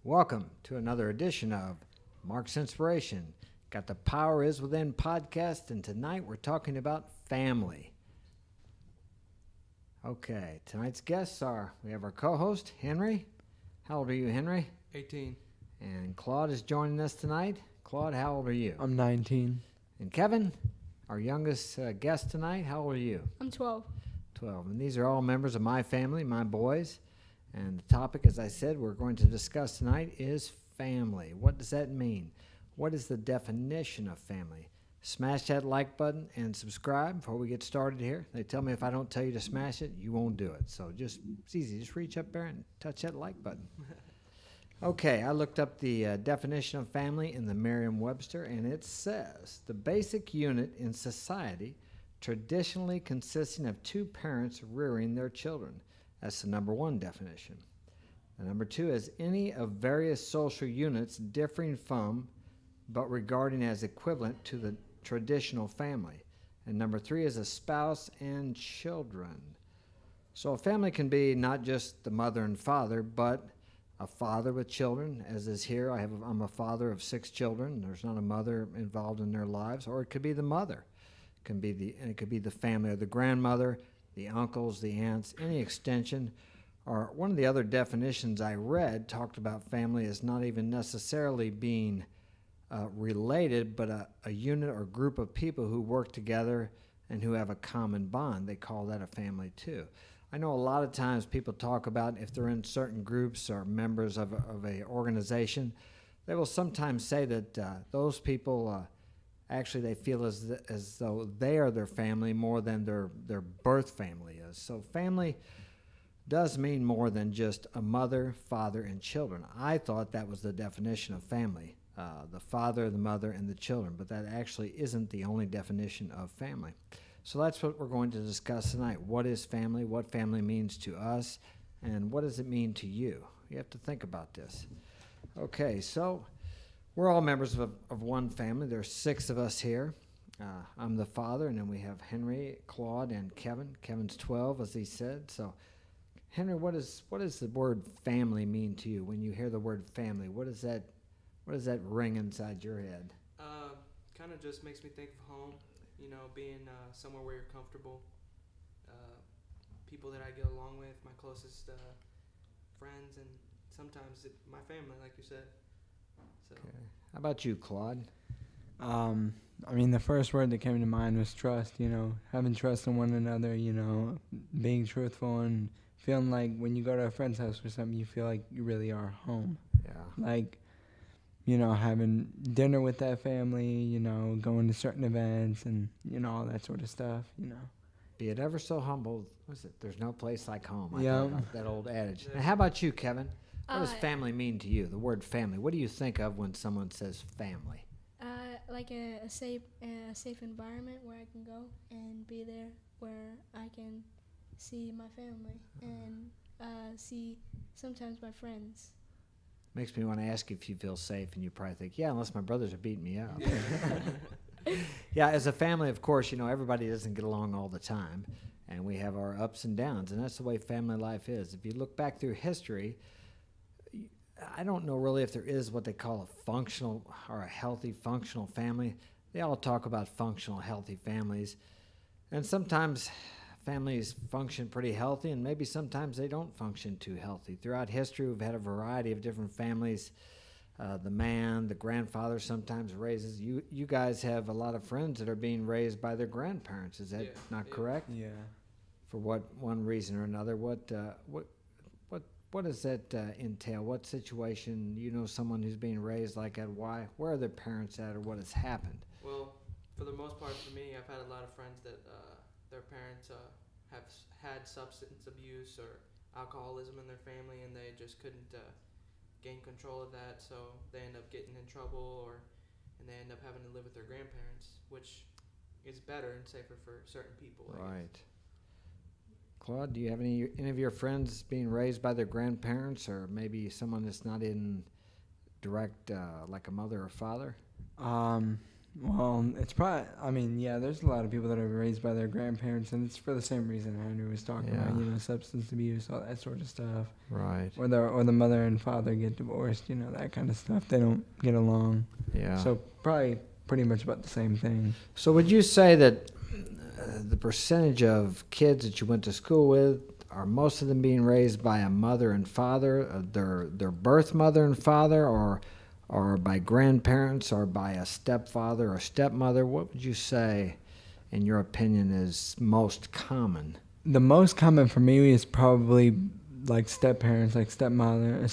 Welcome to another edition of Mark's Inspiration. Got the Power Is Within podcast, and tonight we're talking about family. Okay, tonight's guests we have our co-host, Henry. How old are you, Henry? 18. And Claude is joining us tonight. Claude, how old are you? I'm 19. And Kevin, our youngest guest tonight, how old are you? I'm 12. 12. And these are all members of my family, my boys. And the topic, as I said, we're going to discuss tonight is family. What does that mean? What is the definition of family? Smash that like button and subscribe before we get started here. They tell me if I don't tell you to smash it, you won't do it. So it's easy. Just reach up there and touch that like button. Okay, I looked up the definition of family in the Merriam-Webster, and it says, the basic unit in society traditionally consisting of two parents rearing their children. That's the number one definition. The number two is any of various social units differing from, but regarding as equivalent to the traditional family. And number three is a spouse and children. So a family can be not just the mother and father, but a father with children, as is here. I'm a father of 6 children. There's not a mother involved in their lives, or it could be the mother. It could be the family or the grandmother, the uncles, the aunts, any extension. Or one of the other definitions I read talked about family as not even necessarily being related, but a unit or group of people who work together and who have a common bond. They call that a family too. I know a lot of times people talk about if they're in certain groups or members of a organization, they will sometimes say that those people actually they feel as though they are their family more than their birth family is. So family does mean more than just a mother, father, and children. I thought that was the definition of family, the father, the mother, and the children, but that actually isn't the only definition of family. So that's what we're going to discuss tonight. What is family? What family means to us? And what does it mean to you? You have to think about this. Okay, so we're all members of one family. There's 6 of us here. I'm the father, and then we have Henry, Claude, and Kevin. Kevin's 12, as he said. So, Henry, what does the word family mean to you? When you hear the word family, what does that ring inside your head? Kind of just makes me think of home. Being somewhere where you're comfortable. People that I get along with, my closest friends, and sometimes my family, like you said. So. Okay. How about you, Claude? The first word that came to mind was trust, having trust in one another, being truthful and feeling like when you go to a friend's house or something, you feel like you really are home. Yeah. Like, having dinner with that family, going to certain events and, all that sort of stuff, Be it ever so humble, there's no place like home. I Yeah. thought about that old adage. Now, how about you, Kevin? What does family mean to you, the word family? What do you think of when someone says family? Like a safe environment where I can go and be there, where I can see my family and see sometimes my friends. Makes me want to ask you if you feel safe, and you probably think, yeah, unless my brothers are beating me up. Yeah, as a family, of course, everybody doesn't get along all the time, and we have our ups and downs, and that's the way family life is. If you look back through history, I don't know really if there is what they call a functional or a healthy functional family. They all talk about functional, healthy families, and sometimes families function pretty healthy, and maybe sometimes they don't function too healthy. Throughout history, we've had a variety of different families. The grandfather sometimes raises. You guys have a lot of friends that are being raised by their grandparents. Is that not correct? Yeah. For one reason or another, what does that entail? What situation, someone who's being raised like that, why? Where are their parents at, or what has happened? Well, for the most part, for me, I've had a lot of friends that their parents have had substance abuse or alcoholism in their family, and they just couldn't gain control of that, so they end up getting in trouble, and they end up having to live with their grandparents, which is better and safer for certain people. Right. Claude, do you have any of your friends being raised by their grandparents, or maybe someone that's not in direct, like a mother or father? Well, it's probably. I mean, yeah. There's a lot of people that are raised by their grandparents, and it's for the same reason Andrew was talking about. Yeah. Substance abuse, all that sort of stuff. Right. Or the mother and father get divorced. That kind of stuff. They don't get along. Yeah. So probably pretty much about the same thing. So would you say that the percentage of kids that you went to school with, are most of them being raised by a mother and father, their birth mother and father, or by grandparents, or by a stepfather or stepmother? What would you say, in your opinion, is most common? The most common for me is probably like step parents, like stepmother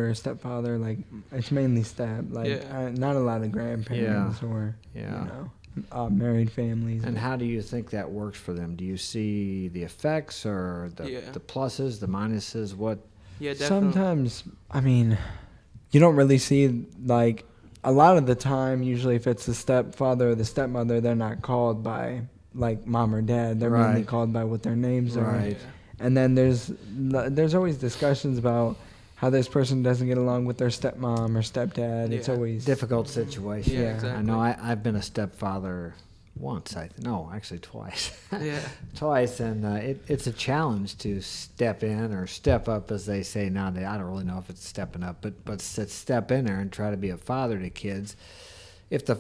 or stepfather. Like it's mainly step. Like Yeah. not a lot of grandparents or Yeah. married families. And how do you think that works for them? Do you see the effects or the pluses, the minuses? What? Yeah, definitely. Sometimes, I mean, you don't really see, like, a lot of the time, usually if it's the stepfather or the stepmother, they're not called by, like, mom or dad. They're mainly Right. called by what their names are. Right. And then there's always discussions about how this person doesn't get along with their stepmom or stepdad. It's Yeah. always Difficult situation. Yeah, Yeah. exactly. I know I've been a stepfather once. No, actually twice. Yeah. Twice, and it's a challenge to step in or step up, as they say nowadays. I don't really know if it's stepping up, but to step in there and try to be a father to kids. If the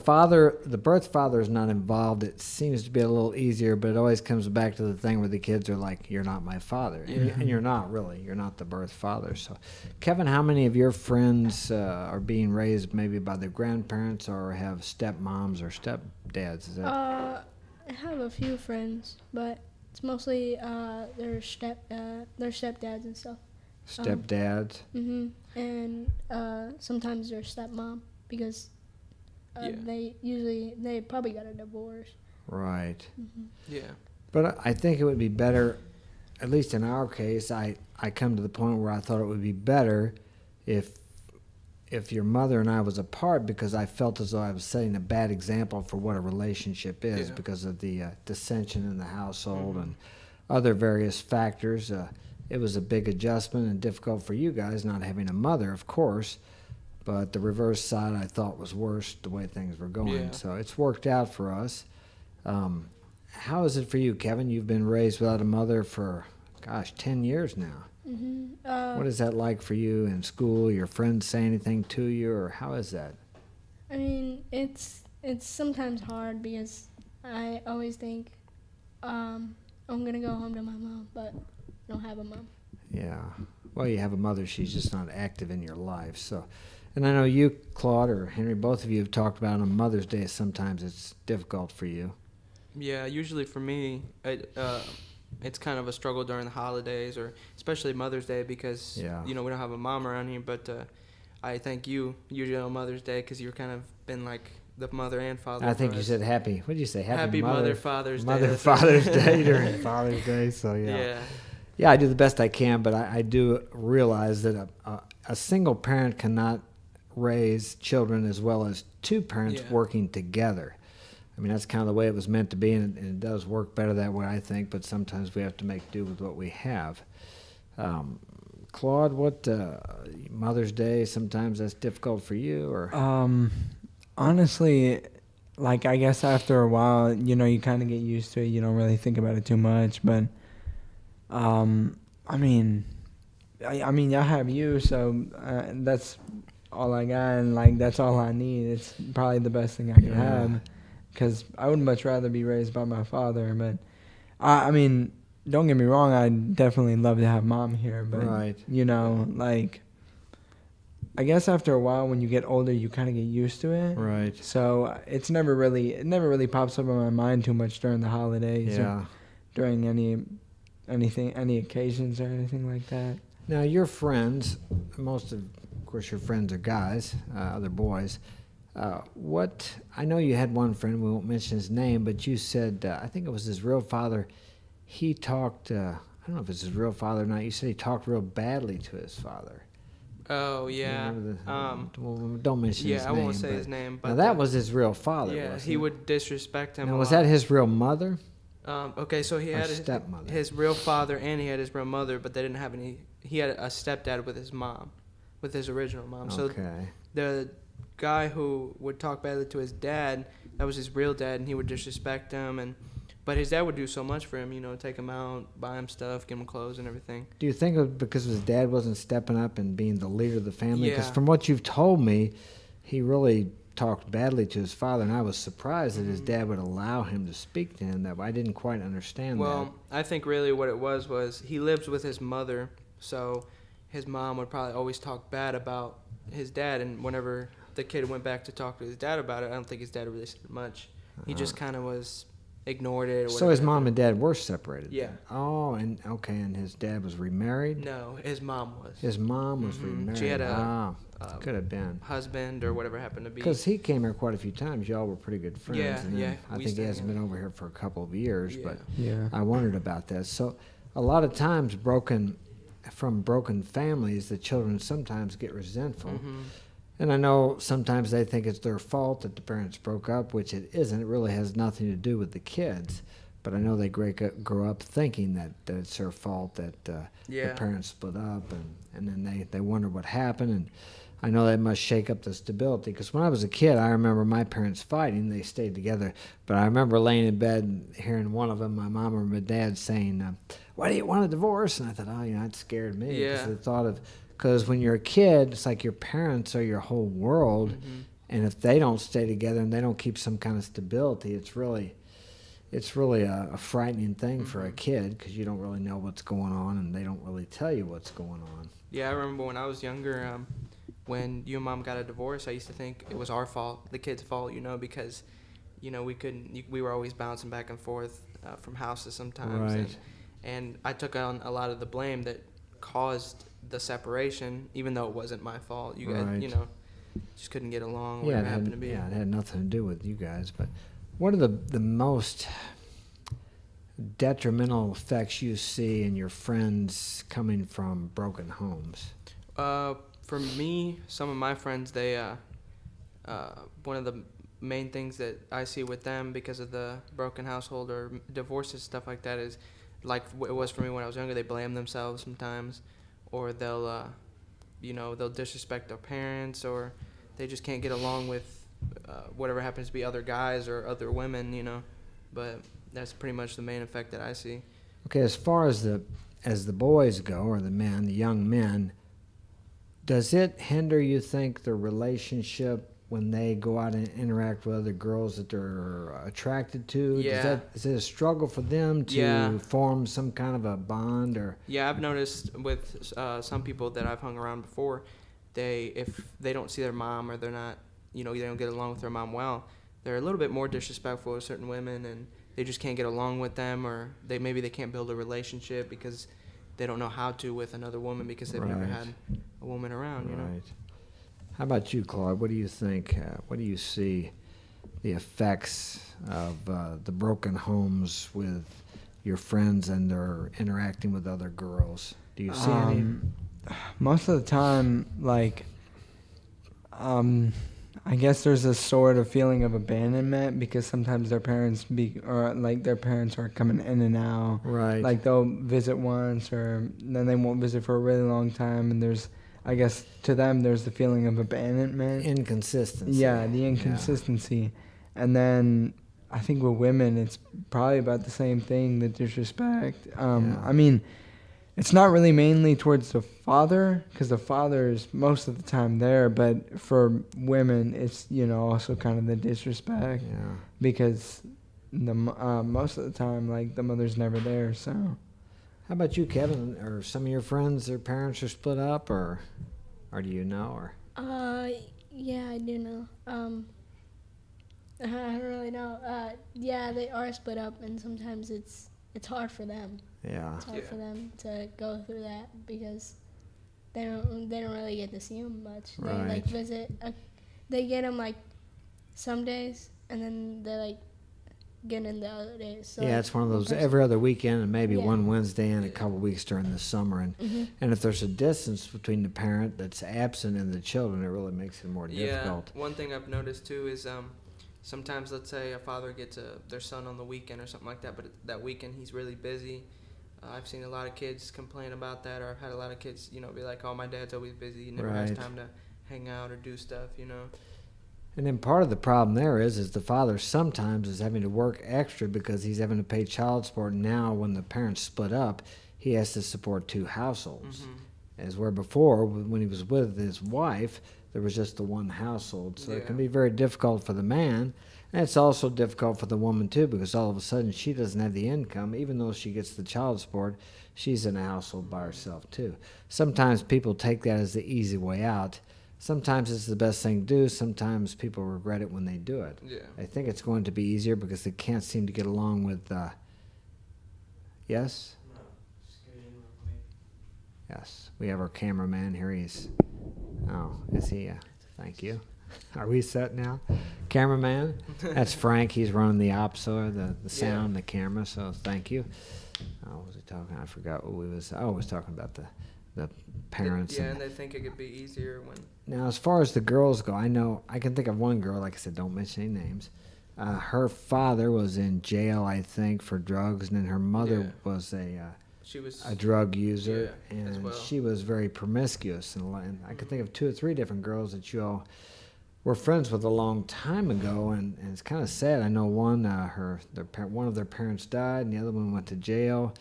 birth father is not involved, it seems to be a little easier, but it always comes back to the thing where the kids are like, "You're not my father," and you're not really. You're not the birth father. So, Kevin, how many of your friends are being raised maybe by their grandparents or have stepmoms or stepdads? Is that I have a few friends, but it's mostly their stepdads and stuff. stepdads? And sometimes their stepmom, because they probably got a divorce. Right. Yeah. But I think it would be better, at least in our case, I come to the point where I thought it would be better if your mother and I was apart, because I felt as though I was setting a bad example for what a relationship is, Yeah. because of the dissension in the household and other various factors. It was a big adjustment and difficult for you guys not having a mother, of course. But the reverse side I thought was worse, the way things were going. Yeah. So it's worked out for us. How is it for you, Kevin? You've been raised without a mother for, 10 years now. What is that like for you in school? Your friends say anything to you, or how is that? I mean, it's sometimes hard because I always think I'm gonna go home to my mom, but I don't have a mom. Yeah. Well, you have a mother. She's just not active in your life. So, and I know you, Claude, or Henry, both of you have talked about on Mother's Day, sometimes it's difficult for you. Yeah, usually for me, it's kind of a struggle during the holidays, or especially Mother's Day, because Yeah. we don't have a mom around here. But I thank you usually on Mother's Day, because you're kind of been like the mother and father. I think for you us. said happy. What did you say? Happy Mother Father's Day. Mother That's right. Father's Day during Father's Day. So Yeah. Yeah, I do the best I can, but I do realize that a single parent cannot raise children as well as two parents Yeah. working together. I mean, that's kind of the way it was meant to be, and it does work better that way, I think, but sometimes we have to make do with what we have. Claude, what Mother's Day, sometimes that's difficult for you, or? Honestly, like, I guess after a while, you kind of get used to it. You don't really think about it too much, but I mean, I have you, so that's all I got, and like that's all I need. It's probably the best thing I can have, because I would much rather be raised by my father. But I mean, don't get me wrong, I'd definitely love to have mom here, but Right. like, I guess after a while, when you get older, you kind of get used to it. Right. So it never really pops up in my mind too much during the holidays, Yeah. or during any occasions or anything like that. Now, your friends, most of course, your friends are guys, other boys. I know you had one friend, we won't mention his name, but you said, I think it was his real father, he talked, I don't know if it's his real father or not, you said he talked real badly to his father. Oh yeah. Don't mention his Yeah, name. I won't say but- his name, but Now, that was his real father, yeah, wasn't he it? would disrespect him. Now, a was lot. that his real mother Okay, so he or had stepmother? his real father and he had his real mother, but they didn't have any. He had a stepdad with his mom, with his original mom. So Okay. the guy who would talk badly to his dad. That was his real dad, and he would disrespect him. But his dad would do so much for him, take him out, buy him stuff, give him clothes and everything. Do you think it was because his dad wasn't stepping up and being the leader of the family? Because Yeah. from what you've told me, he really talked badly to his father, and I was surprised that his dad would allow him to speak to him that way. I didn't quite understand Well, I think really what it was he lives with his mother, so his mom would probably always talk bad about his dad, and whenever the kid went back to talk to his dad about it, I don't think his dad really said much. He just kind of was ignored it. Or that. So whatever. his mom and dad were separated? Yeah. Then? Oh, and okay, and his dad was remarried? No, his mom was. His mom was Mhm. remarried. She had a, could have been. husband or whatever happened to be. Because he came here quite a few times. Y'all were pretty good friends. Yeah, and then yeah, I we think he stayed hasn't together. been over here for a couple of years, Yeah. but Yeah. I wondered about that. So a lot of times from broken families, the children sometimes get resentful. Mhm. And I know sometimes they think it's their fault that the parents broke up, which it isn't. It really has nothing to do with the kids. But I know they grow up thinking that it's their fault that the Yeah. parents split up, and then they wonder what happened. And I know that must shake up the stability. Because when I was a kid, I remember my parents fighting. They stayed together. But I remember laying in bed and hearing one of them, my mom or my dad, saying, "Why do you want a divorce?" And I thought, it scared me. Yeah. The thought of, because when you're a kid, it's like your parents are your whole world. Mhm. And if they don't stay together and they don't keep some kind of stability, it's really a frightening thing for a kid, because you don't really know what's going on, and they don't really tell you what's going on. Yeah, I remember when I was younger, when you and mom got a divorce, I used to think it was our fault, the kid's fault, because, we were always bouncing back and forth from houses sometimes. Right. And I took on a lot of the blame that caused the separation, even though it wasn't my fault. You guys, Right. just couldn't get along, Yeah, whatever it happened to be. had nothing to do with you guys. But what are the most detrimental effects you see in your friends coming from broken homes? For me, some of my friends, they, one of the main things that I see with them because of the broken household or divorces, stuff like that, is like it was for me when I was younger. They blame themselves sometimes, or they'll disrespect their parents, or they just can't get along with whatever happens to be other guys or other women, But that's pretty much the main effect that I see. Okay, as far as the boys go, or the young men, does it hinder, you think, the relationship when they go out and interact with other girls that they're attracted to? Yeah. Is it a struggle for them to Yeah. form some kind of a bond? Or Yeah, I've noticed with some people that I've hung around before, if they don't see their mom, or they're not, they don't get along with their mom well, they're a little bit more disrespectful to certain women, and they just can't get along with them, or maybe they can't build a relationship because they don't know how to with another woman because they've never Right. had a woman around, Right. How about you, Claude? What do you think? What do you see the effects of the broken homes with your friends and their interacting with other girls? Do you see any? Most of the time, I guess there's a sort of feeling of abandonment, because sometimes their parents are coming in and out. Right. Like they'll visit once, or then they won't visit for a really long time, and I guess to them there's the feeling of abandonment. Inconsistency. Yeah, the inconsistency. And then I think with women, it's probably about the same thing, the disrespect. I mean, it's not really mainly towards the father, because the father is most of the time there, but for women, it's, also kind of the disrespect, Yeah. because most of the time, the mother's never there, so. How about you, Kevin? Or some of your friends, their parents are split up, or do you know? Or Yeah, I do know. I don't really know. Yeah, they are split up, and sometimes it's hard for them. yeah. It's hard Yeah. for them to go through that, because they don't really get to see them much. Right. They visit. They get them some days, and then they get in the other days. So Yeah, it's one of those person- every other weekend, and maybe Yeah. one Wednesday and a couple weeks during the summer. And if there's a distance between the parent that's absent and the children, it really makes it more difficult. Yeah, one thing I've noticed too is sometimes, let's say a father gets their son on the weekend or something like that, but that weekend he's really busy. I've seen a lot of kids complain about that, or I've had a lot of kids, be like, "Oh, my dad's always busy. He never has Right. time to hang out or do stuff." And then part of the problem there is the father sometimes is having to work extra because he's having to pay child support. Now, when the parents split up, he has to support two households. As where before, when he was with his wife, there was just the one household. So it can be very difficult for the man. And it's also difficult for the woman, too, because all of a sudden she doesn't have the income. Even though she gets the child support, she's in a household by herself, too. Sometimes people take that as the easy way out. Sometimes it's the best thing to do. Sometimes people regret it when they do it. Yeah. I think it's going to be easier because they can't seem to get along with. Yes? Yes. We have our cameraman here. Oh, is he? Thank you. Are we set now? Cameraman? That's Frank. He's running the ops or the sound, the camera. So thank you. What was he talking? I forgot what we was. I was talking about the parents. And they think it could be easier when. Now, as far as the girls go, I can think of one girl. Like I said, don't mention any names. Her father was in jail, I think, for drugs, and then her mother was she was a drug user, as and well. she was very promiscuous. And I could think of 2 or 3 different girls that you all were friends with a long time ago, and it's kind of sad. I know one, one of their parents died, and the other one went to jail.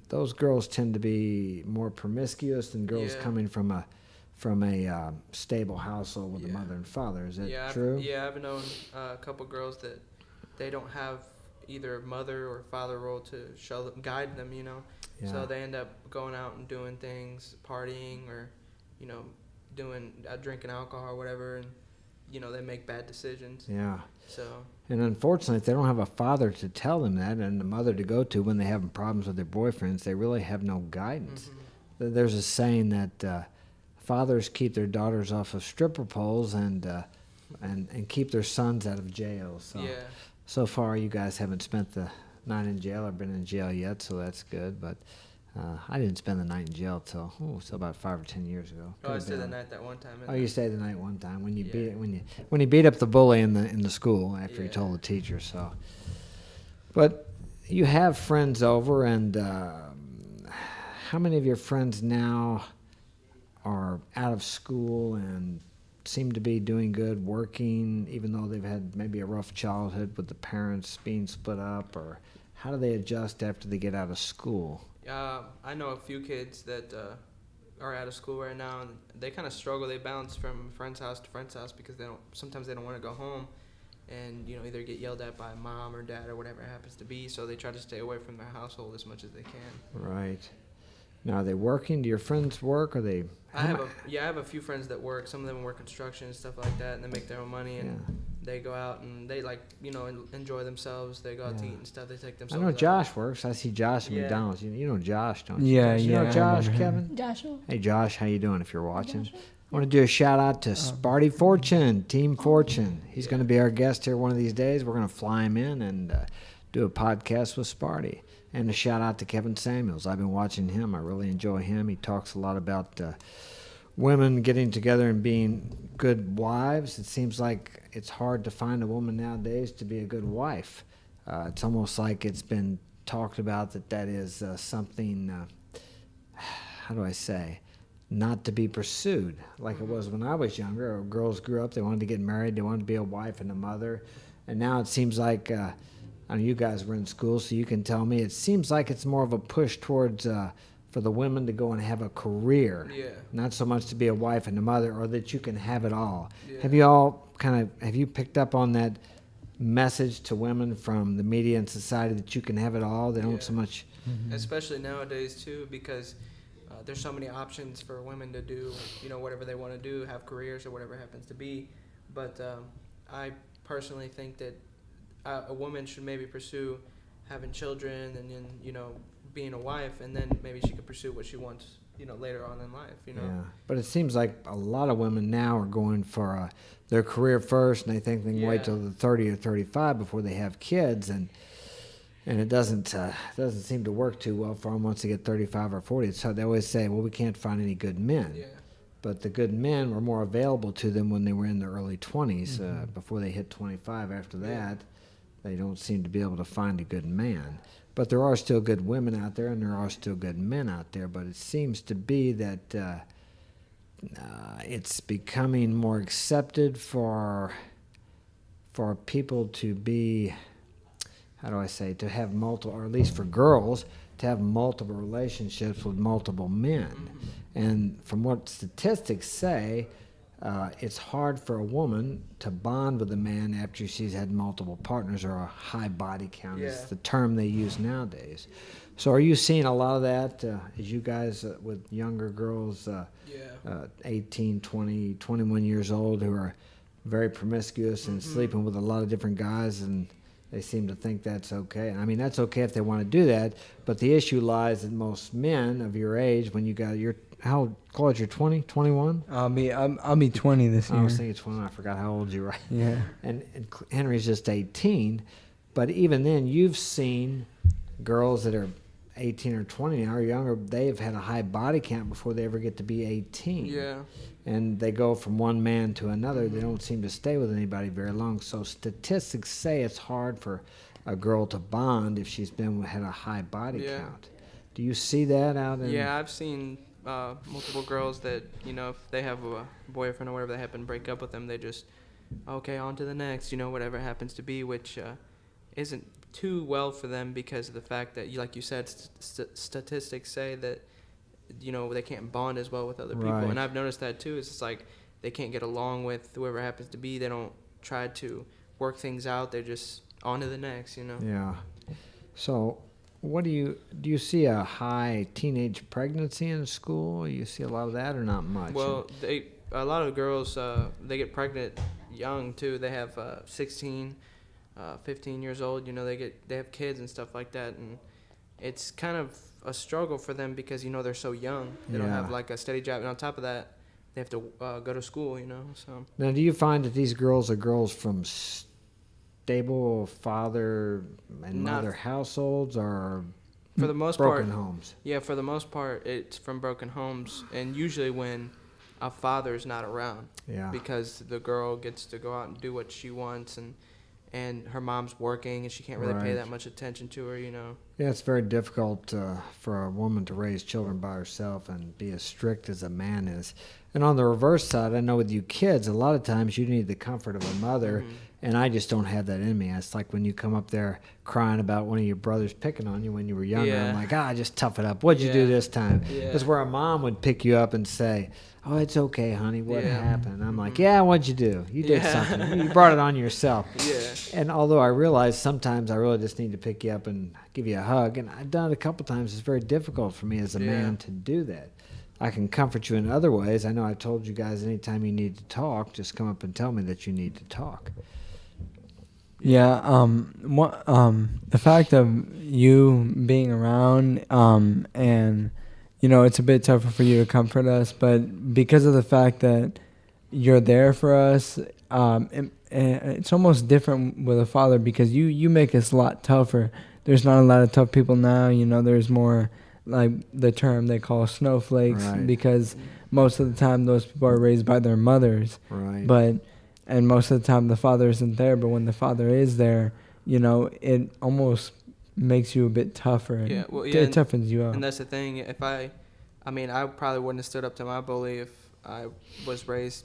Those girls tend to be more promiscuous than girls coming from a stable household with a mother and father. Is that true? I've known a couple girls that they don't have either a mother or father role to show them, guide them, So they end up going out and doing things, partying or, doing drinking alcohol or whatever, and they make bad decisions. Yeah. So. And unfortunately, if they don't have a father to tell them that and a mother to go to when they have problems with their boyfriends, they really have no guidance. There's a saying that fathers keep their daughters off of stripper poles and keep their sons out of jail. So far, you guys haven't spent the night in jail or been in jail yet, so that's good. But I didn't spend the night in jail till about 5 or 10 years ago. I stayed the night that one time. Oh, you stayed the night one time when you when you beat up the bully in the school after you told the teacher. So, but you have friends over, and how many of your friends now are out of school and seem to be doing good, working, even though they've had maybe a rough childhood with the parents being split up, or how do they adjust after they get out of school? I know a few kids that are out of school right now, and they kind of struggle. They bounce from friend's house to friend's house because sometimes they don't want to go home, and either get yelled at by mom or dad or whatever it happens to be. So they try to stay away from their household as much as they can. Right. Now, are they working? Do your friends work? Or they? I have a few friends that work. Some of them work construction and stuff like that, and they make their own money, and they go out and they enjoy themselves. They go out to eat and stuff. They take themselves. I know out. Josh works. I see Josh at McDonald's. You know Josh, don't you? Yeah, You know Josh, Kevin? Joshua. Hey, Josh, how you doing? If you're watching, Joshua? I want to do a shout out to Sparty Fortune, Team Fortune. He's going to be our guest here one of these days. We're going to fly him in and do a podcast with Sparty. And a shout out to Kevin Samuels. I've been watching him. I really enjoy him. He talks a lot about women getting together and being good wives. It seems like it's hard to find a woman nowadays to be a good wife. It's almost like it's been talked about that is something, how do I say, not to be pursued like it was when I was younger. Girls grew up, they wanted to get married, they wanted to be a wife and a mother. And now it seems like, I know you guys were in school, so you can tell me, it seems like it's more of a push towards for the women to go and have a career. Yeah. Not so much to be a wife and a mother, or that you can have it all. Yeah. Have you picked up on that message to women from the media and society that you can have it all? They don't so much. Especially nowadays too, because there's so many options for women to do, whatever they want to do, have careers or whatever it happens to be. But I personally think that a woman should maybe pursue having children and then, being a wife, and then maybe she could pursue what she wants, later on in life, Yeah, but it seems like a lot of women now are going for their career first, and they think they can wait till they're 30 or 35 before they have kids, and it doesn't seem to work too well for them once they get 35 or 40. So they always say, well, we can't find any good men. Yeah. But the good men were more available to them when they were in their early 20s. Before they hit 25, after that, they don't seem to be able to find a good man. But there are still good women out there, and there are still good men out there. But it seems to be that it's becoming more accepted for people to be, how do I say, to have multiple, or at least for girls, to have multiple relationships with multiple men. And from what statistics say, it's hard for a woman to bond with a man after she's had multiple partners, or a high body count is the term they use nowadays. So are you seeing a lot of that as you guys with younger girls, 18, 20, 21 years old, who are very promiscuous and sleeping with a lot of different guys, and they seem to think that's okay? I mean, that's okay if they want to do that, but the issue lies in most men of your age, when you got your, how close, you're 20, 21? I'll be 20 this year. I was thinking 21. I forgot how old you were. Yeah. And Henry's just 18, but even then, you've seen girls that are 18 or 20 now or younger, they've had a high body count before they ever get to be 18. Yeah. And they go from one man to another. They don't seem to stay with anybody very long. So statistics say it's hard for a girl to bond if she's had a high body count. Do you see that out in? Yeah, I've seen multiple girls that, you know, if they have a boyfriend or whatever, they happen to break up with them, they just, okay, on to the next, you know, whatever it happens to be, which isn't too well for them, because of the fact that, like you said, statistics say that, you know, they can't bond as well with other people. Right. And I've noticed that too. It's just like they can't get along with whoever happens to be. They don't try to work things out. They're just on to the next, you know. Yeah. So what do you see a high teenage pregnancy in school? You see a lot of that, or not much? Well, a lot of girls, they get pregnant young too. They have 16, 15 years old. You know, they have kids and stuff like that, and it's kind of a struggle for them, because, you know, they're so young. They don't have like a steady job, and on top of that, they have to go to school, you know. So now, do you find that these girls are girls from stable father and mother households, or for the most broken part, homes? Yeah, for the most part, it's from broken homes, and usually when a father's not around, because the girl gets to go out and do what she wants, and her mom's working, and she can't really pay that much attention to her, you know. Yeah, it's very difficult for a woman to raise children by herself and be as strict as a man is. And on the reverse side, I know with you kids, a lot of times you need the comfort of a mother, and I just don't have that in me. It's like when you come up there crying about one of your brothers picking on you when you were younger. I'm like, just tough it up. What'd you do this time? It's where a mom would pick you up and say, oh, it's okay, honey, what happened? I'm like, what'd you do? You did something. You brought it on yourself. And although I realize sometimes I really just need to pick you up and give you a hug, and I've done it a couple times, it's very difficult for me as a man to do that. I can comfort you in other ways. I know I told you guys anytime you need to talk, just come up and tell me that you need to talk. Yeah, the fact of you being around, and, you know, it's a bit tougher for you to comfort us, but because of the fact that you're there for us, and it's almost different with a father, because you make us a lot tougher. There's not a lot of tough people now, you know. There's more, like the term they call snowflakes, because most of the time those people are raised by their mothers. And most of the time the father isn't there, but when the father is there, you know, it almost makes you a bit tougher. It toughens you up. And that's the thing. If I probably wouldn't have stood up to my bully if I was raised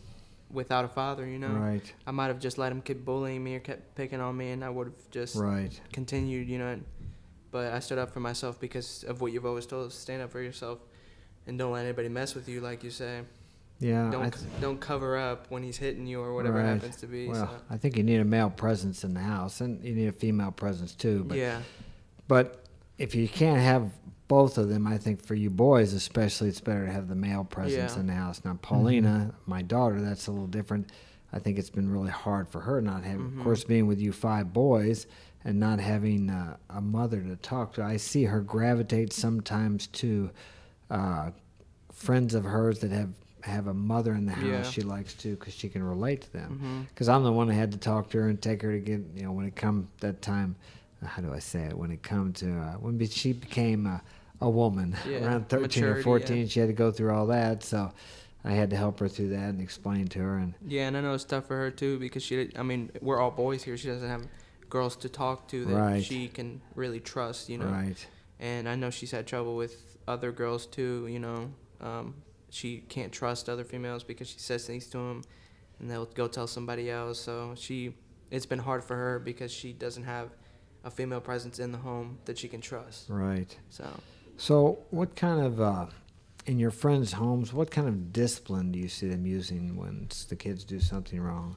without a father, you know. I might have just let him keep bullying me or kept picking on me, and I would have just continued, you know. But I stood up for myself because of what you've always told us: stand up for yourself and don't let anybody mess with you, like you say. Yeah. Don't cover up when he's hitting you or whatever happens to be. Well, I think you need a male presence in the house, and you need a female presence too. But, but if you can't have both of them, I think for you boys especially, it's better to have the male presence in the house. Now, Paulina, my daughter, that's a little different. I think it's been really hard for her not having, of course, being with you 5 boys and not having a mother to talk to. I see her gravitate sometimes to friends of hers that have a mother in the house she likes to, because she can relate to them. Because I'm the one that had to talk to her and take her to get, you know, when it come that time, how do I say it, when it come to, when she became a woman, around 13 maturity, or 14, she had to go through all that, so I had to help her through that and explain to her. And and I know it's tough for her too, because we're all boys here. She doesn't have girls to talk to that she can really trust, you know. And I know she's had trouble with other girls too, you know. she can't trust other females because she says things to them, and they'll go tell somebody else. So it's been hard for her because she doesn't have a female presence in the home that she can trust. Right. So What kind of in your friends' homes, what kind of discipline do you see them using when the kids do something wrong?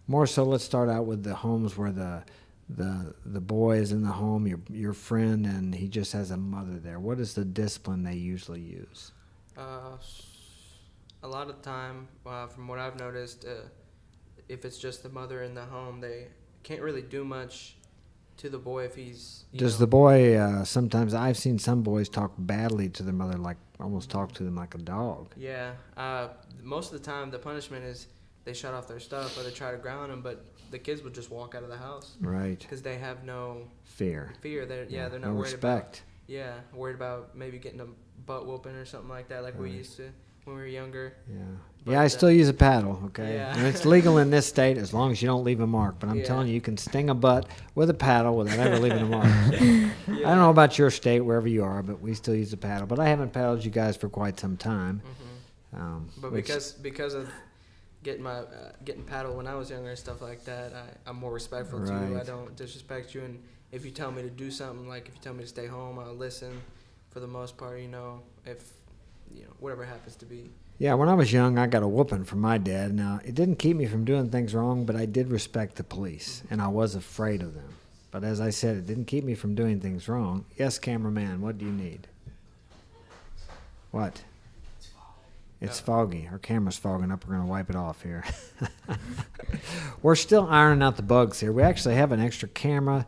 More so, let's start out with the homes where the boy is in the home, your friend, and he just has a mother there. What is the discipline they usually use? a lot of the time, from what I've noticed, if it's just the mother in the home, they can't really do much to the boy if he's. Does the boy sometimes? I've seen some boys talk badly to their mother, like almost talk to them like a dog. Yeah. Most of the time, the punishment is they shut off their stuff or they try to ground them, but the kids would just walk out of the house. Right. Because they have no fear. They're not no worried respect. worried about maybe getting a butt whooping or something like that, like we used to when we were younger. Yeah. But, I still use a paddle, okay? Yeah. And it's legal in this state as long as you don't leave a mark. But I'm telling you can sting a butt with a paddle without ever leaving a mark. So. I don't know about your state, wherever you are, but we still use a paddle. But I haven't paddled you guys for quite some time. Mm-hmm. But because of getting paddled when I was younger and stuff like that, I'm more respectful to you. I don't disrespect you. And if you tell me to do something, like if you tell me to stay home, I'll listen for the most part, if, whatever happens to be. Yeah, when I was young, I got a whooping from my dad. Now, it didn't keep me from doing things wrong, but I did respect the police, and I was afraid of them. But as I said, it didn't keep me from doing things wrong. Yes, cameraman, what do you need? What? It's foggy. Our camera's fogging up. We're going to wipe it off here. We're still ironing out the bugs here. We actually have an extra camera,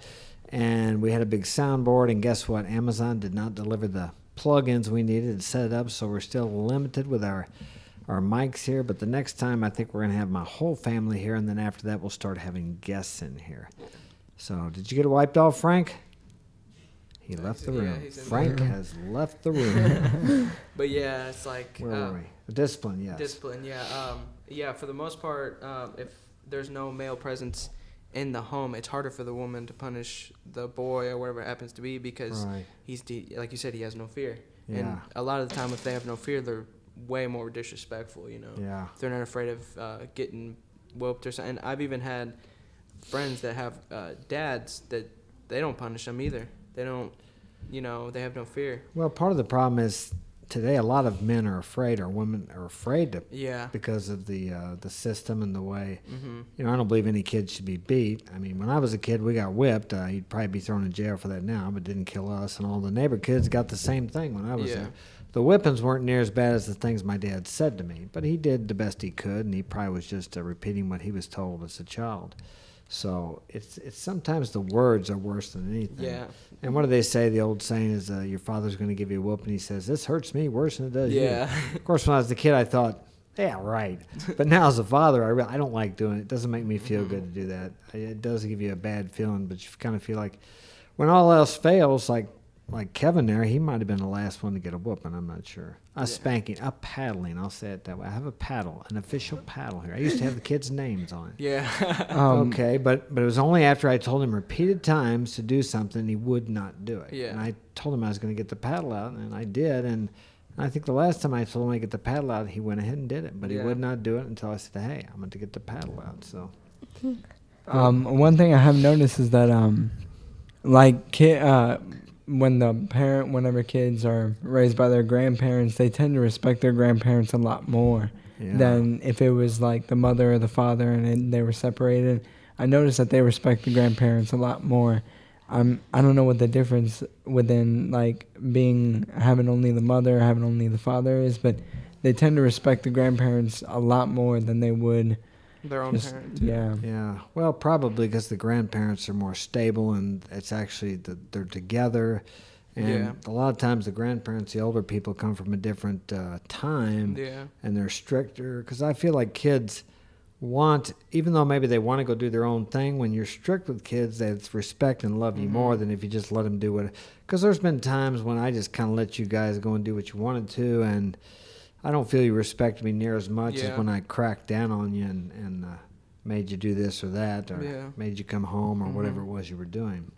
and we had a big soundboard, and guess what? Amazon did not deliver the plugins we needed to set it up, so we're still limited with our mics here. But the next time, I think we're going to have my whole family here, and then after that, we'll start having guests in here. So, did you get it wiped off, Frank? He left the room. Frank has left the room. But yeah, it's like where were we? Discipline, yes. Discipline, yeah. For the most part, if there's no male presence in the home, it's harder for the woman to punish the boy or whatever it happens to be because he's like you said, he has no fear. Yeah. And a lot of the time, if they have no fear, they're way more disrespectful. Yeah. They're not afraid of getting whooped or something. And I've even had friends that have dads that they don't punish them either. They don't, they have no fear. Well, part of the problem is today a lot of men are afraid, or women are afraid to, because of the system and the way. Mm-hmm. I don't believe any kid should be beat. I mean, when I was a kid, we got whipped. He'd probably be thrown in jail for that now, but didn't kill us. And all the neighbor kids got the same thing when I was there. The whippings weren't near as bad as the things my dad said to me, but he did the best he could, and he probably was just repeating what he was told as a child. So it's sometimes the words are worse than anything. Yeah. And what do they say? The old saying is, your father's going to give you a whoop, and he says, this hurts me worse than it does you. Of course, when I was a kid, I thought, yeah, right. But now as a father, I don't like doing it. It doesn't make me feel good to do that. It does give you a bad feeling, but you kind of feel like when all else fails, like Kevin there, he might have been the last one to get a whooping. I'm not sure. A spanking, a paddling. I'll say it that way. I have a paddle, an official paddle here. I used to have the kids' names on it. Yeah. Okay, but it was only after I told him repeated times to do something, he would not do it. Yeah. And I told him I was going to get the paddle out, and I did. And I think the last time I told him to get the paddle out, he went ahead and did it. But he would not do it until I said, hey, I'm going to get the paddle out. So. One thing I have noticed is that, whenever kids are raised by their grandparents, they tend to respect their grandparents a lot more than if it was like the mother or the father and they were separated. I noticed that they respect the grandparents a lot more. I don't know what the difference within like having only the mother or having only the father is, but they tend to respect the grandparents a lot more than they would their own parent. Too. Yeah. Well, probably because the grandparents are more stable, and it's actually they're together. And a lot of times the grandparents, the older people, come from a different time, and they're stricter. Because I feel like kids even though maybe they want to go do their own thing, when you're strict with kids, they respect and love you more than if you just let them do it. Because there's been times when I just kind of let you guys go and do what you wanted to, and I don't feel you respect me near as much as when I cracked down on you and made you do this or that, or made you come home or whatever it was you were doing.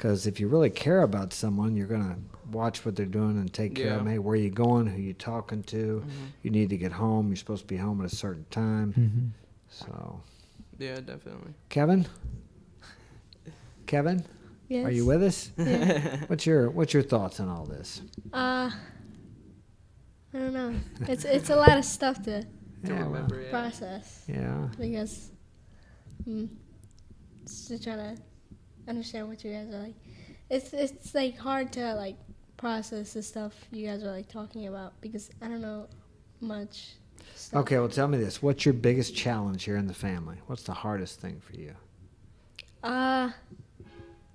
Because if you really care about someone, you're going to watch what they're doing and take care of them. Hey, where are you going? Who you talking to? You need to get home. You're supposed to be home at a certain time. So, Yeah, definitely. Kevin? Kevin? Yes. Are you with us? Yeah. What's your thoughts on all this? I don't know. It's a lot of stuff to To Yeah, well, remember, yeah. process Yeah. because just to try to understand what you guys are like. It's like hard to like process the stuff you guys are like talking about because I don't know much stuff. Okay, well, tell me this. What's your biggest challenge here in the family? What's the hardest thing for you?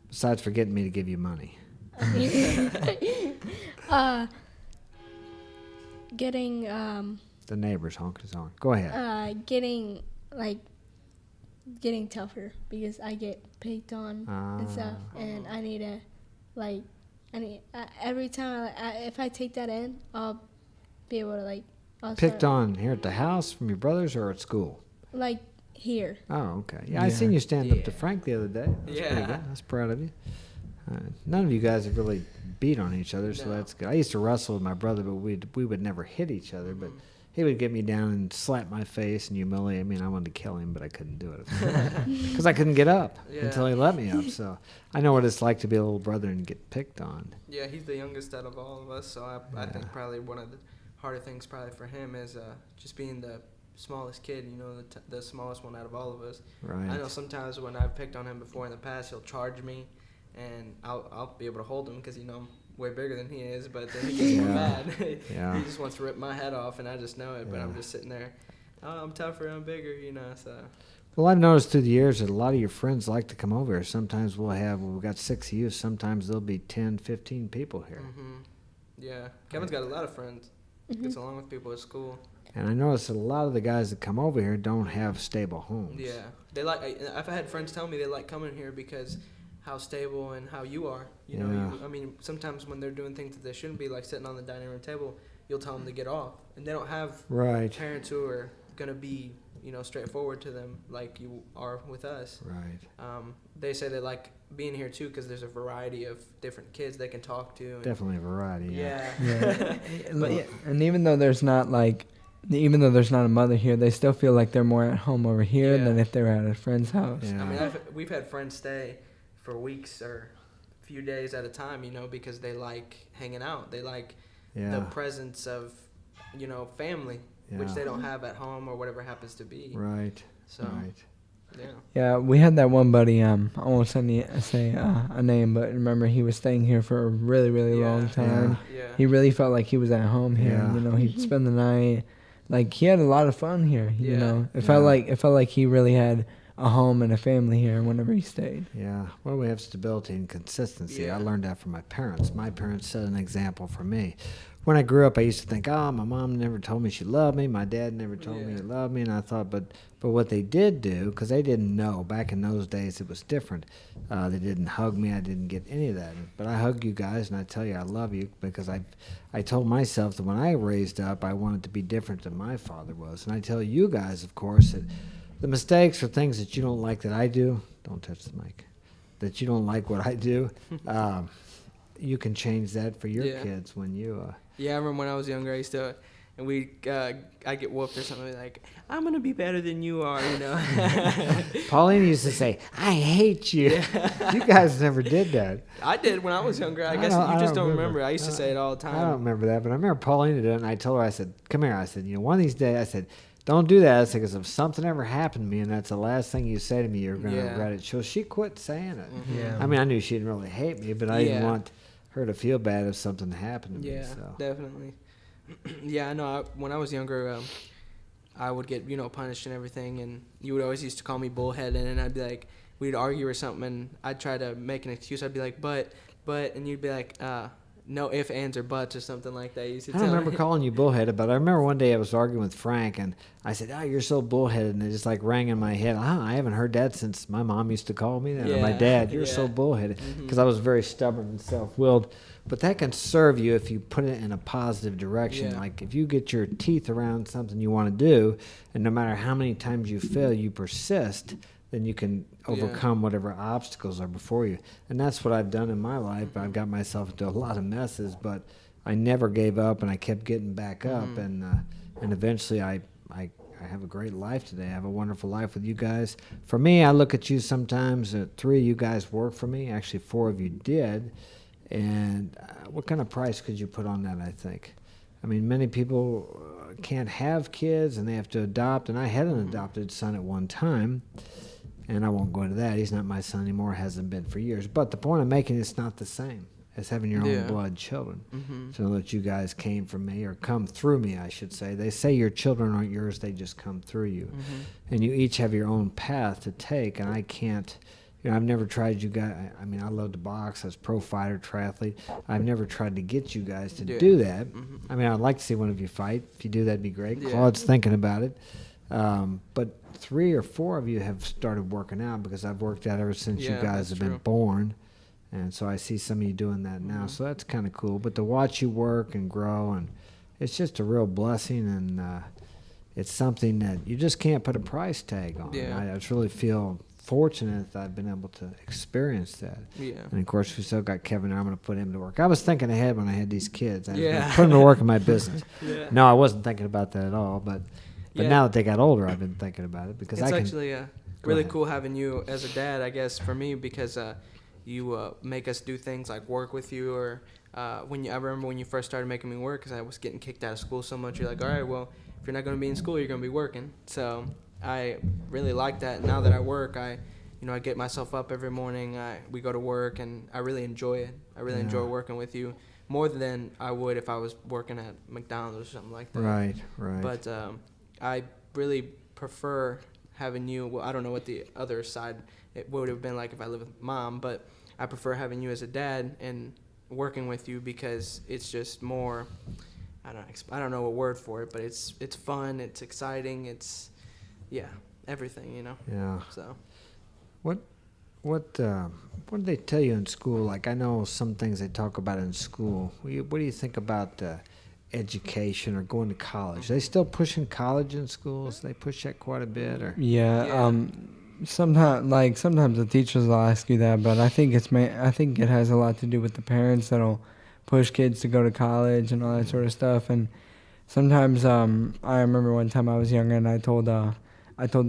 Besides for getting me to give you money. Getting The neighbors honk his horn. Go ahead. getting tougher because I get picked on and stuff, and I need to like every time if I take that in, I'll be able to like Picked on here at the house from your brothers or at school? like here. Oh, okay. Yeah, I seen you stand up to Frank the other day. That's pretty Yeah. good. That's proud of you. None of you guys have really beat on each other, so No. that's good. I used to wrestle with my brother, but we would never hit each other. But he would get me down and slap my face and humiliate me. And I wanted to kill him, but I couldn't do it because I couldn't get up until he let me up. So I know what it's like to be a little brother and get picked on. Yeah, he's the youngest out of all of us, so I Yeah. think probably one of the harder things probably for him is just being the smallest kid, the smallest one out of all of us. Right. I know sometimes when I've picked on him before in the past, he'll charge me, and I'll be able to hold him because I'm way bigger than he is, but then he gets more mad. Yeah. He just wants to rip my head off, and I just know it, but I'm Yeah. just sitting there, oh, I'm tougher, I'm bigger, so. Well, I've noticed through the years that a lot of your friends like to come over here. Sometimes we've got 6 of you. Sometimes there'll be 10, 15 people here. Yeah, Kevin's got a lot of friends. Gets along with people at school. And I noticed that a lot of the guys that come over here don't have stable homes. Yeah, I've had friends tell me they like coming here because how stable and how you are. You know, Yeah. I mean, sometimes when they're doing things that they shouldn't be, like sitting on the dining room table, you'll tell them to get off, and they don't have Right. parents who are gonna be, straightforward to them like you are with us. Right. They say they like being here too because there's a variety of different kids they can talk to. And Definitely a variety. Yeah. Yeah. And even though there's not a mother here, they still feel like they're more at home over here Yeah. than if they're at a friend's house. Yeah. I mean, we've had friends stay for weeks or a few days at a time, because they like hanging out. They like Yeah. the presence of, family, which Yeah. they don't have at home or whatever happens to be. Right. So, Right. yeah. Yeah, we had that one buddy. I won't say a name, but remember he was staying here for a really, really long Yeah. time. Yeah. He really felt like he was at home here. Yeah. He'd spend the night. Like he had a lot of fun here. Yeah. It felt Yeah. like he really had a home and a family here whenever he stayed. Yeah. Well, we have stability and consistency. Yeah. I learned that from my parents. My parents set an example for me. When I grew up, I used to think, my mom never told me she loved me. My dad never told me he loved me. And I thought, but what they did do, because they didn't know, back in those days it was different. They didn't hug me. I didn't get any of that. But I hug you guys, and I tell you I love you because I told myself that when I raised up, I wanted to be different than my father was. And I tell you guys, of course, that the mistakes or things that you don't like that I do, don't touch the mic, that you don't like what I do, you can change that for your Yeah. kids when you... Yeah, I remember when I was younger, I used to, and I get whooped or something like, I'm gonna be better than you are, Pauline used to say, I hate you. You guys never did that. I did when I was younger. I guess don't- you I just don't don't remember. remember. I used to say it all the I don't time. remember that, but I remember Pauline did it, and I told her, I said, come here. I said, one of these days, I said, don't do that. I said, because if something ever happened to me and that's the last thing you say to me, you're going to Yeah. regret it. So she quit saying it. Yeah. I mean, I knew she didn't really hate me, but I didn't Yeah. want her to feel bad if something happened to me. Yeah, So. definitely. Yeah, I know. When I was younger, I would get punished and everything, and you would always used to call me bullheaded, and I'd be like, we'd argue or something, and I'd try to make an excuse. I'd be like, but, and you'd be like, no ifs, ands, or buts or something like that. You used to I don't tell remember me. calling you bullheaded, but I remember one day I was arguing with Frank, and I said, you're so bullheaded, and it just like rang in my head. I haven't heard that since my mom used to call me that, or my Yeah, dad. You're so yeah. bullheaded, because I was very stubborn and self-willed. But that can serve you if you put it in a positive direction. Yeah. Like if you get your teeth around something you want to do, and no matter how many times you fail, you persist, then you can Yeah. overcome whatever obstacles are before you. And that's what I've done in my life. Mm-hmm. I've got myself into a lot of messes, but I never gave up, and I kept getting back up, Mm-hmm. and eventually I have a great life today. I have a wonderful life with you guys. For me, I look at you sometimes. 3 of you guys work for me. Actually, 4 of you did. And what kind of price could you put on that, I think? I mean, many people can't have kids, and they have to adopt. And I had an adopted son at one time, and I won't go into that. He's not my son anymore, hasn't been for years. But the point I'm making, it's not the same as having your Yeah. own blood children. Mm-hmm. To know that you guys came from me, or come through me, I should say. They say your children aren't yours, they just come through you. Mm-hmm. And you each have your own path to take, and I can't, I've never tried you guys. I mean, I love to box. I was pro fighter, triathlete. I've never tried to get you guys to Yeah. do that. Mm-hmm. I mean, I'd like to see one of you fight. If you do, that'd be great. Yeah. Claude's thinking about it. But 3 or 4 of you have started working out, because I've worked out ever since you Yeah, guys that's have been true. born. And so I see some of you doing that now. Mhm. So that's kind of cool. But to watch you work and grow, and it's just a real blessing, and it's something that you just can't put a price tag on. Yeah. I just really feel fortunate that I've been able to experience that. Yeah. And of course, we still got Kevin. I'm going to put him to work. I was thinking ahead when I had these kids. I was Yeah. gonna put them to work in my business. Yeah. No, I wasn't thinking about that at all. But Yeah. now that they got older, I've been thinking about it, because It's I can. actually Go really ahead. cool having you as a dad, I guess, for me, because you make us do things like work with you, or I remember when you first started making me work, because I was getting kicked out of school so much. You're like, all right, well, if you're not going to be in school, you're going to be working. So I really like that. Now that I work, I get myself up every morning. We go to work, and I really enjoy it. I really enjoy Yeah. working with you more than I would if I was working at McDonald's or something like that. Right. But I really prefer having you. Well, I don't know what the other side it would have been like if I lived with mom, but I prefer having you as a dad and working with you, because it's just more. I don't know a word for it, but it's fun. It's exciting. It's everything. Yeah. So What do they tell you in school? Like, I know some things they talk about in school. What do you think about education or going to college? Are they still pushing college in schools? They push that quite a bit, or Yeah. Yeah. Sometimes the teachers will ask you that, but I think I think it has a lot to do with the parents that'll push kids to go to college and all that sort of stuff. And sometimes I remember one time I was younger, and I told the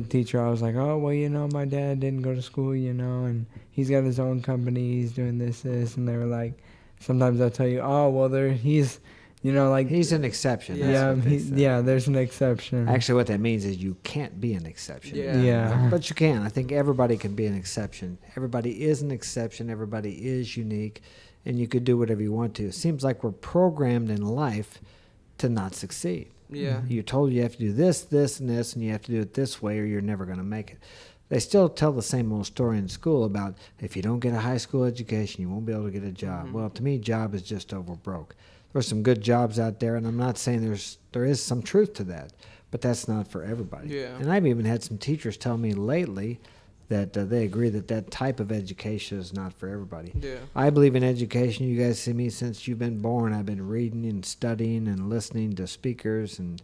teacher, I was like, oh, well, my dad didn't go to school, and he's got his own company, he's doing this, and they were like, sometimes they'll tell you, oh, well, he's he's an exception. That's yeah, what they say. there's an exception. Actually, what that means is you can't be an exception. Yeah. Yeah. But you can. I think everybody can be an exception. Everybody is an exception. Everybody is unique, and you could do whatever you want to. It seems like we're programmed in life to not succeed. yeah, You're told you have to do this, this, and this, and you have to do it this way, or you're never going to make it. They still tell the same old story in school about if you don't get a high school education, you won't be able to get a job. Mhm. Well, to me, job is just over broke. There's some good jobs out there, and I'm not saying there is some truth to that, but that's not for everybody. Yeah. And I've even had some teachers tell me lately that they agree that type of education is not for everybody. yeah, I believe in education. You guys see me since you've been born. I've been reading and studying and listening to speakers and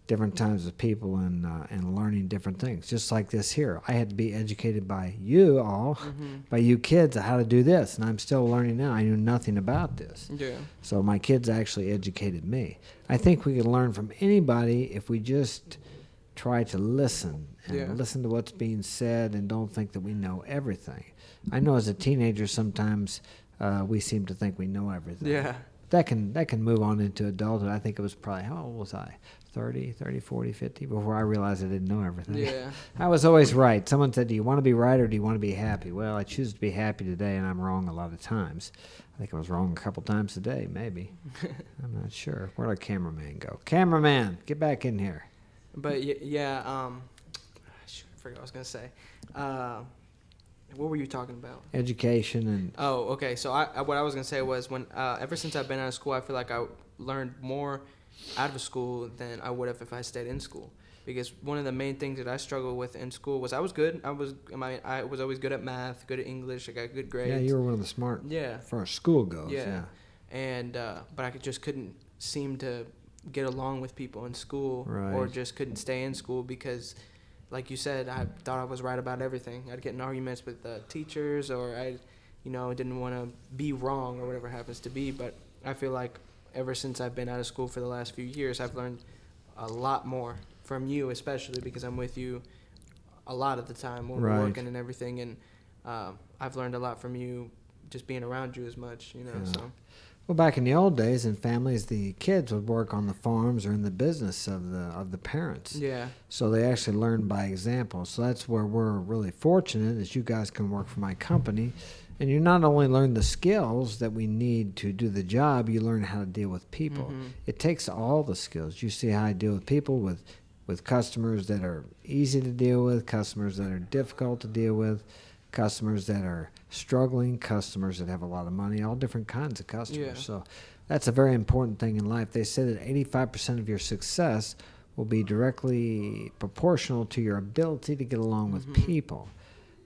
different types of people, and learning different things. Just like this here, I had to be educated by you all, Mhm. by you kids, how to do this, and I'm still learning now. I knew nothing about this, yeah, so my kids actually educated me. I think we can learn from anybody if we just try to listen and Yeah. listen to what's being said, and don't think that we know everything. I know as a teenager sometimes we seem to think we know everything. yeah, That can move on into adulthood. I think it was probably, how old was I? 30, 40, 50, before I realized I didn't know everything. yeah, I was always right. Someone said, do you want to be right or do you want to be happy? Well, I choose to be happy today, and I'm wrong a lot of times. I think I was wrong a couple times today, maybe. I'm not sure. Where'd our cameraman go? Cameraman, get back in here. but yeah. Shoot, I forgot what I was gonna say. What were you talking about? Education and Oh, okay. So what I was gonna say was when ever since I've been out of school, I feel like I learned more out of school than I would have if I stayed in school. Because one of the main things that I struggled with in school was I was good. I was always good at math, good at English. I got good grades. yeah, you were one of the smart Yeah. as far as school goes. Yeah. Yeah. And but I just couldn't seem to get along with people in school, or Right. just couldn't stay in school because like you said, I thought I was right about everything. I'd get in arguments with teachers, or I, didn't want to be wrong or whatever happens to be. But I feel like ever since I've been out of school for the last few years, I've learned a lot more from you, especially because I'm with you a lot of the time when Right. we're working and everything. And I've learned a lot from you just being around you as much, Yeah. So. Well, back in the old days in families, the kids would work on the farms or in the business of the parents. Yeah. So they actually learn by example. So that's where we're really fortunate, is you guys can work for my company, and you not only learn the skills that we need to do the job, you learn how to deal with people. Mhm. It takes all the skills. You see how I deal with people, with customers that are easy to deal with, customers that are difficult to deal with, customers that are struggling, customers that have a lot of money, all different kinds of customers. Yeah. So that's a very important thing in life. They say that 85% of your success will be directly proportional to your ability to get along with Mhm. people.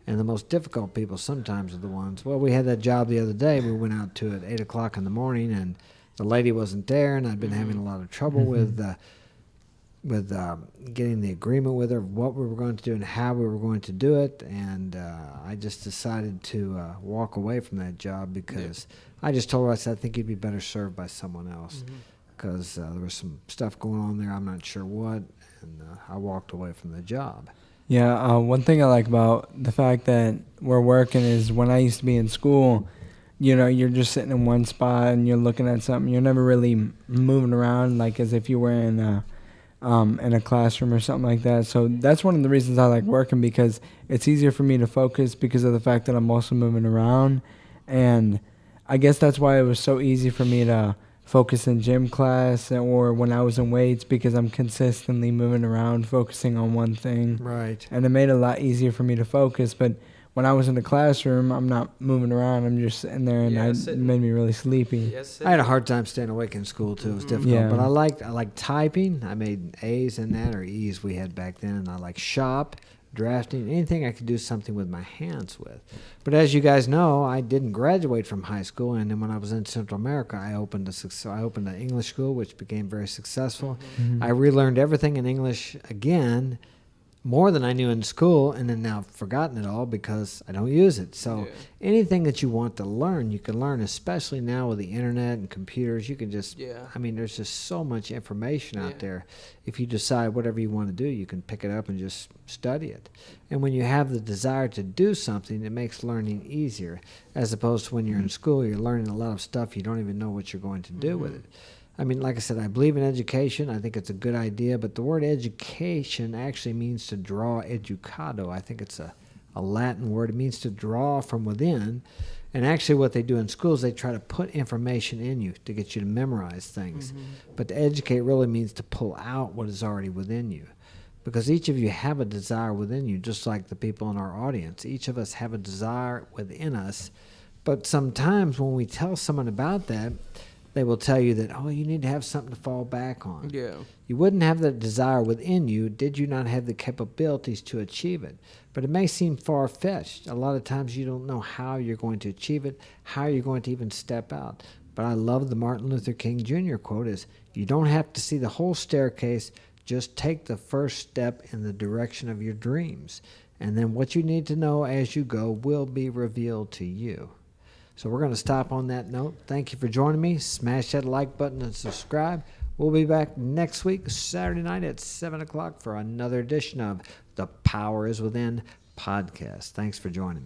And the most difficult people sometimes are the ones. Well, we had that job the other day. We went out to it at 8 o'clock in the morning, and the lady wasn't there, and I'd been having a lot of trouble with getting the agreement with her of what we were going to do and how we were going to do it. And I just decided to walk away from that job because I just told her, I said, I think you'd be better served by someone else, because there was some stuff going on there. I'm not sure what, and I walked away from the job. Yeah, one thing I like about the fact that we're working is when I used to be in school, you're just sitting in one spot and you're looking at something. You're never really moving around like as if you were in a classroom or something like that. So that's one of the reasons I like working, because it's easier for me to focus because of the fact that I'm also moving around. And I guess that's why it was so easy for me to focus in gym class or when I was in weights, because I'm consistently moving around, focusing on one thing. Right. And it made it a lot easier for me to focus. But when I was in the classroom, I'm not moving around. I'm just sitting there, and it made me really sleepy. Yes, I had a hard time staying awake in school too. It was difficult, Yeah. but I liked typing. I made A's in that, or E's we had back then. And I like shop, drafting, anything I could do something with my hands with. But as you guys know, I didn't graduate from high school, and then when I was in Central America, I opened an English school, which became very successful. Mhm. I relearned everything in English again, more than I knew in school, and then now I've forgotten it all because I don't use it. So anything that you want to learn, you can learn, especially now with the internet and computers. You can just, there's just so much information out there. If you decide whatever you want to do, you can pick it up and just study it. And when you have the desire to do something, it makes learning easier, as opposed to when you're in school, you're learning a lot of stuff, you don't even know what you're going to do with it. I mean, like I said, I believe in education. I think it's a good idea, but the word education actually means to draw, educado. I think it's a Latin word. It means to draw from within. And actually what they do in schools, they try to put information in you to get you to memorize things. But to educate really means to pull out what is already within you. Because each of you have a desire within you, just like the people in our audience. Each of us have a desire within us. But sometimes when we tell someone about that, they will tell you that, you need to have something to fall back on. Yeah. You wouldn't have the desire within you did you not have the capabilities to achieve it. But it may seem far-fetched. A lot of times you don't know how you're going to achieve it, how you're going to even step out. But I love the Martin Luther King Jr. quote is, you don't have to see the whole staircase, just take the first step in the direction of your dreams. And then what you need to know as you go will be revealed to you. So we're going to stop on that note. Thank you for joining me. Smash that like button and subscribe. We'll be back next week, Saturday night at 7 o'clock for another edition of The Power is Within podcast. Thanks for joining me.